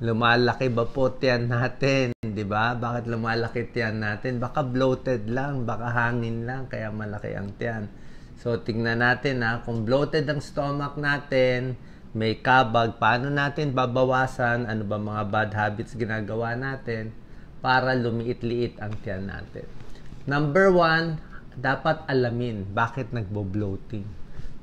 Lumalaki ba po tiyan natin? Di ba? Bakit lumalaki tiyan natin? Baka bloated lang, baka hangin lang, kaya malaki ang tiyan. So, tingnan natin kung bloated ang stomach natin, may kabag, paano natin babawasan? Ano ba mga bad habits ginagawa natin para lumiit-liit ang tiyan natin? Number 1, dapat alamin bakit nagbo-bloating.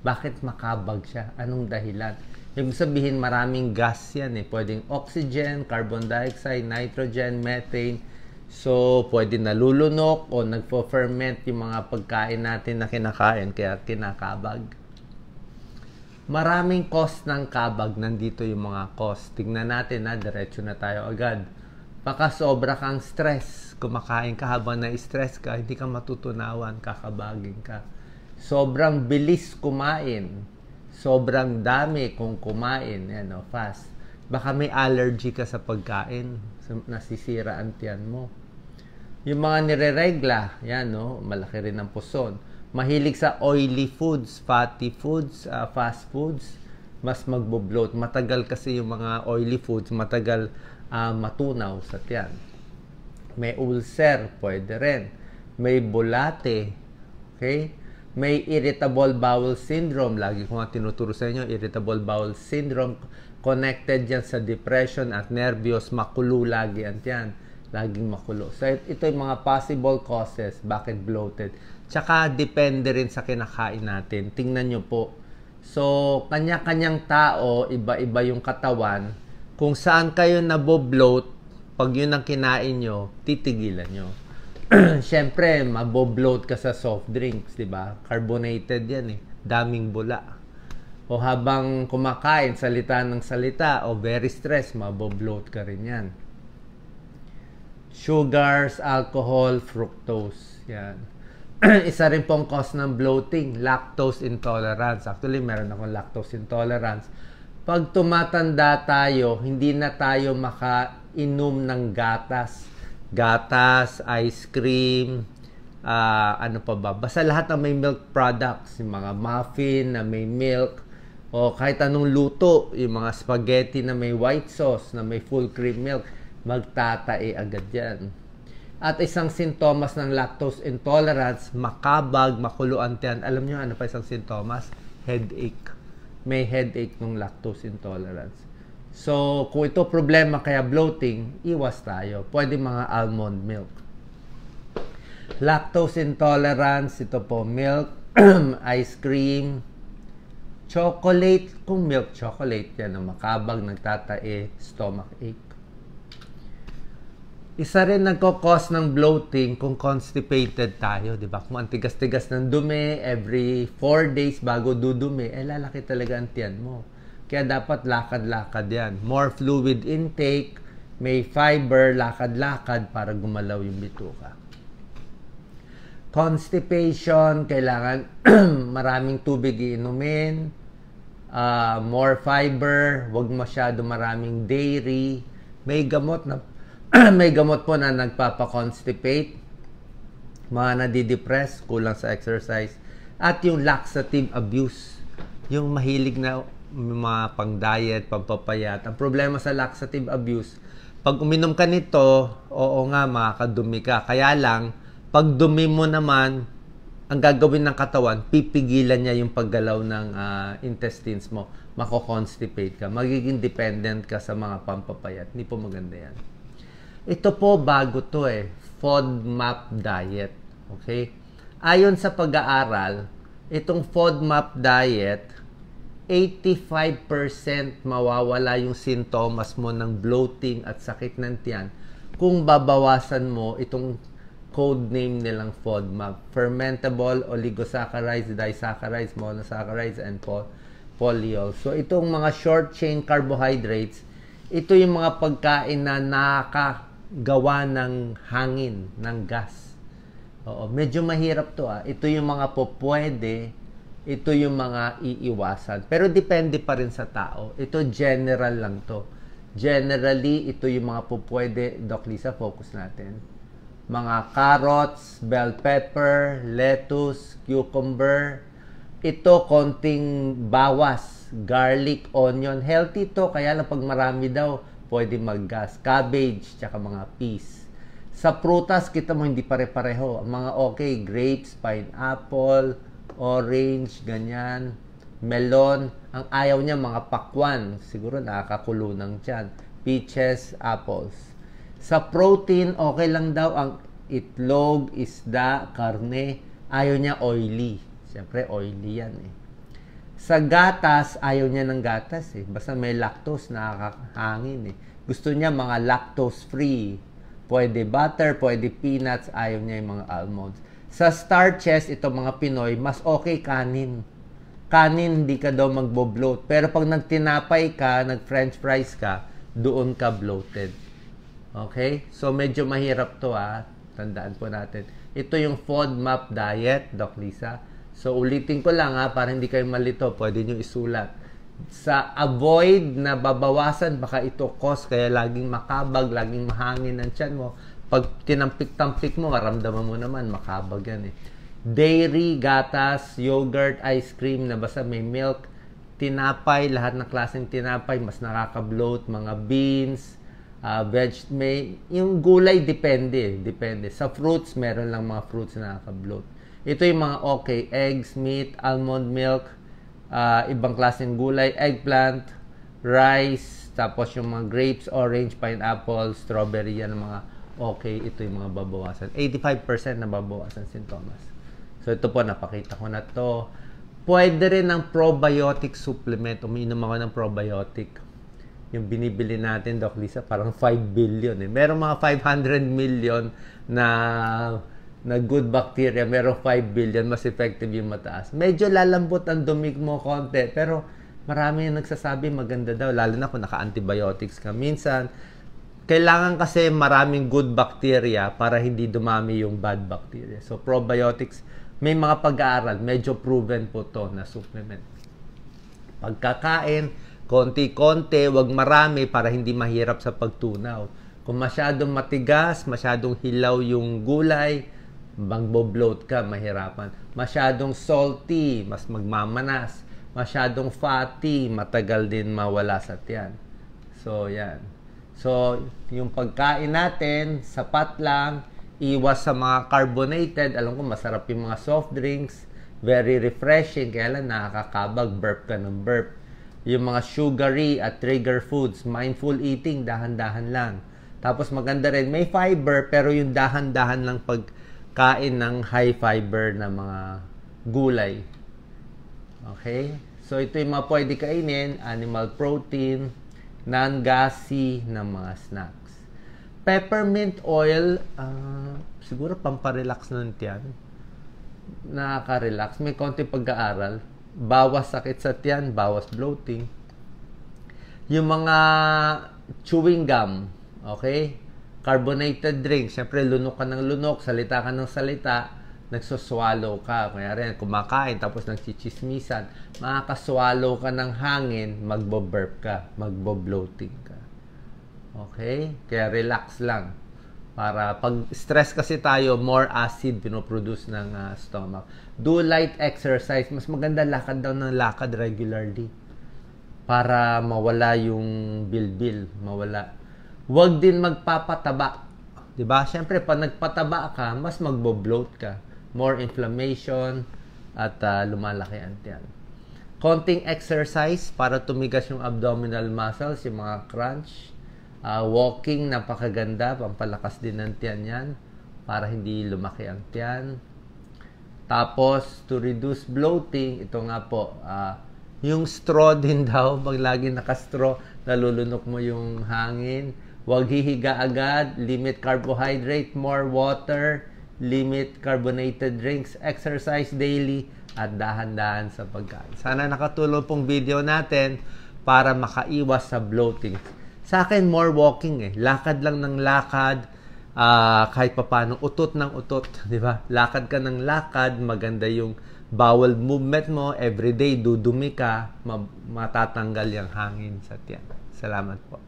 Bakit makabag siya? Anong dahilan? Ibig sabihin, maraming gas yan Pwedeng oxygen, carbon dioxide, nitrogen, methane. So, pwede nalulunok o nagpo-ferment yung mga pagkain natin na kinakain, kaya kinakabag. Maraming cause ng kabag, nandito yung mga cause. Tingnan natin diretso na tayo agad. Baka sobra kang stress. Kumakain ka habang na-stress ka, hindi ka matutunawan, kakabagin ka. Sobrang bilis kumain. Sobrang dami kung kumain, fast. Baka may allergy ka sa pagkain, nasisira ang tiyan mo. Yung mga nireregla, malaki rin ang puson. Mahilig sa oily foods, fatty foods, fast foods, mas magbo-bloat. Matagal kasi yung mga oily foods, matagal matunaw sa tiyan. May ulcer, pwede rin. May bulate, okay? May irritable bowel syndrome. Lagi ko nga tinuturo sa inyo, irritable bowel syndrome. Connected yan sa depression at nervyos. Makulo lagi ang tiyan. Laging makulo. So, ito yung mga possible causes bakit bloated. Tsaka, depende rin sa kinakain natin. Tingnan nyo po. So, kanya-kanyang tao, iba-iba yung katawan. Kung saan kayo nabobloat, pag yun ang kinain nyo, titigilan nyo. Siyempre, mabobloat ka sa soft drinks, di ba? Carbonated yan daming bula. O habang kumakain, salita ng salita, o very stressed, mabobloat ka rin yan. Sugars, alcohol, fructose, yan. Isa rin pong cause ng bloating, lactose intolerance. Actually, meron akong lactose intolerance. Pag tumatanda tayo, hindi na tayo makainom ng gatas, ice cream, ano pa ba? Basta lahat ng may milk products, yung mga muffin na may milk, o kahit anong luto, yung mga spaghetti na may white sauce, na may full cream milk, magtatae agad yan. At isang sintomas ng lactose intolerance, makabag, makulo ang tiyan. Alam nyo ano pa isang sintomas? Headache. May headache ng lactose intolerance. So, kung ito problema kaya bloating, iwas tayo. Pwede mga almond milk. Lactose intolerance, ito po, milk, ice cream, chocolate. Kung milk chocolate, yan ang makabag, nagtatae, stomach ache. Isa rin nagkakos ng bloating kung constipated tayo, di ba? Kung ang tigas-tigas ng dumi, every 4 days bago dudumi, lalaki talaga ang tiyan mo. Kaya dapat lakad-lakad yan. More fluid intake, may fiber, lakad-lakad para gumalaw yung bituka. Constipation, kailangan maraming tubig iinumin, more fiber, wag masyado maraming dairy. May gamot na may gamot po na nagpapa-constipate, mga nadidepress, kulang sa exercise, at yung laxative abuse, yung mahilig na mga pang-diet, pang-papayat. Ang problema sa laxative abuse, pag uminom ka nito, oo nga, makakadumi ka. Kaya lang, pag dumi mo naman, ang gagawin ng katawan, pipigilan niya yung paggalaw ng intestines mo. Mako-constipate ka. Magiging dependent ka sa mga pampapayat. Hindi po maganda yan. Ito po, bago to FODMAP diet. Okay? Ayon sa pag-aaral, itong FODMAP diet, 85% mawawala yung sintomas mo ng bloating at sakit ng tiyan kung babawasan mo itong code name nilang FODMAP. Fermentable oligosaccharides, disaccharides, monosaccharides, and polyols. So, itong mga short-chain carbohydrates, ito yung mga pagkain na nakagawa ng hangin, ng gas. Oo, medyo mahirap to. Ito yung mga pwede, ito yung mga iiwasan. Pero depende pa rin sa tao. Ito general lang to. Generally, ito yung mga pwede. Doc Lisa, focus natin. Mga carrots, bell pepper, lettuce, cucumber. Ito, konting bawas, garlic, onion. Healthy to, kaya lang pag marami daw, pwede mag-gas. Cabbage, tsaka mga peas. Sa prutas, kita mo hindi pare-pareho. Ang mga okay, grapes, pineapple, orange, ganyan, melon. Ang ayaw niya, mga pakwan. Siguro nakakakulo ng tiyan. Peaches, apples. Sa protein, okay lang daw ang itlog, isda, karne. Ayaw niya oily. Siyempre, oily yan eh. Sa gatas, ayaw niya ng gatas eh. Basta may lactose, nakakahangin eh. Gusto niya mga lactose-free. Pwede butter, pwede peanuts, ayaw niya yung mga almonds. Sa starches, ito mga Pinoy, mas okay kanin. Kanin, hindi ka daw magbo-bloat. Pero pag nagtinapay ka, nag-french fries ka, doon ka bloated. Okay? So, medyo mahirap to Tandaan po natin. Ito yung FODMAP diet, Doc Lisa. So, ulitin ko lang para hindi kayo malito. Pwede nyo isulat. Sa avoid na babawasan, baka ito cause, kaya laging makabag, laging mahangin ang tiyan mo. Pag tinampik-tampik mo, maramdaman mo naman, makabag yan eh. Dairy, gatas, yogurt, ice cream na basta may milk, tinapay, lahat ng klaseng tinapay, mas nakaka-bloat, mga beans, yung gulay, depende. Sa fruits, meron lang mga fruits na nakaka-bloat. Ito yung mga okay, eggs, meat, almond milk, ibang klaseng gulay, eggplant, rice, tapos yung mga grapes, orange, pineapple, strawberry, yan ang mga okay. Ito yung mga babawasan. 85% na babawasan sintomas. So, ito po, napakita ko na to. Pwede rin ng probiotic supplement. Umiinom ako ng probiotic. Yung binibili natin, Doc Lisa, parang 5 billion eh. Meron mga 500 million na good bacteria. Meron 5 billion. Mas effective yung mataas. Medyo lalambot ang dumig mo konti. Pero marami yung nagsasabi maganda daw. Lalo na kung naka-antibiotics ka. Minsan, kailangan kasi maraming good bacteria para hindi dumami yung bad bacteria. So, probiotics, may mga pag-aaral. Medyo proven po to na supplement. Pagkakain, konti-konti, wag marami para hindi mahirap sa pagtunaw. Kung masyadong matigas, masyadong hilaw yung gulay, magbo-bloat ka, mahirapan. Masyadong salty, mas magmamanas. Masyadong fatty, matagal din mawala sa tiyan. So, yan. So, yung pagkain natin, sapat lang, iwas sa mga carbonated. Alam ko, masarap yung mga soft drinks, very refreshing, kaya lang nakakabag, burp ka ng burp. Yung mga sugary at trigger foods, mindful eating, dahan-dahan lang. Tapos maganda rin, may fiber, pero yung dahan-dahan lang pagkain ng high fiber na mga gulay. Okay? So, ito yung mga pwede kainin, animal protein, non-gassy na mga snacks. Peppermint oil, siguro pamparelax ng tiyan. Nakaka-relax. May konti pag-aaral. Bawas sakit sa tiyan, bawas bloating. Yung mga chewing gum, okay? Carbonated drink, syempre lunok ka ng lunok, salita ka ng salita, nagsuswallow ka. Kaya rin, kumakain, tapos nagchichismisan, makakaswallow ka ng hangin, magbo-burp ka, magbo-bloating ka. Okay? Kaya relax lang. Para pag stress kasi tayo, more acid pinoproduce ng stomach. Do light exercise. Mas maganda lakad daw ng lakad regularly. Para mawala yung bilbil. Mawala. Huwag din magpapataba. Diba? Siyempre, pag nagpataba ka, mas magbo-bloat ka. More inflammation at lumalaki ang tiyan. Konting exercise para tumigas yung abdominal muscles, yung mga crunch. Walking, napakaganda, pampalakas din ng tiyan yan para hindi lumaki ang tiyan. Tapos, to reduce bloating, ito nga po, yung straw din daw, pag lagi naka-straw, nalulunok mo yung hangin. Huwag hihiga agad, limit carbohydrate, more water, limit carbonated drinks, exercise daily, at dahan-dahan sa pagkain. Sana nakatulong pong video natin para makaiwas sa bloating. Sa akin, more walking eh. Lakad lang ng lakad, kahit papaano, utot ng utot, di ba? Lakad ka ng lakad, maganda yung bowel movement mo, everyday, dudumi ka, matatanggal yung hangin sa tiyan. Salamat po.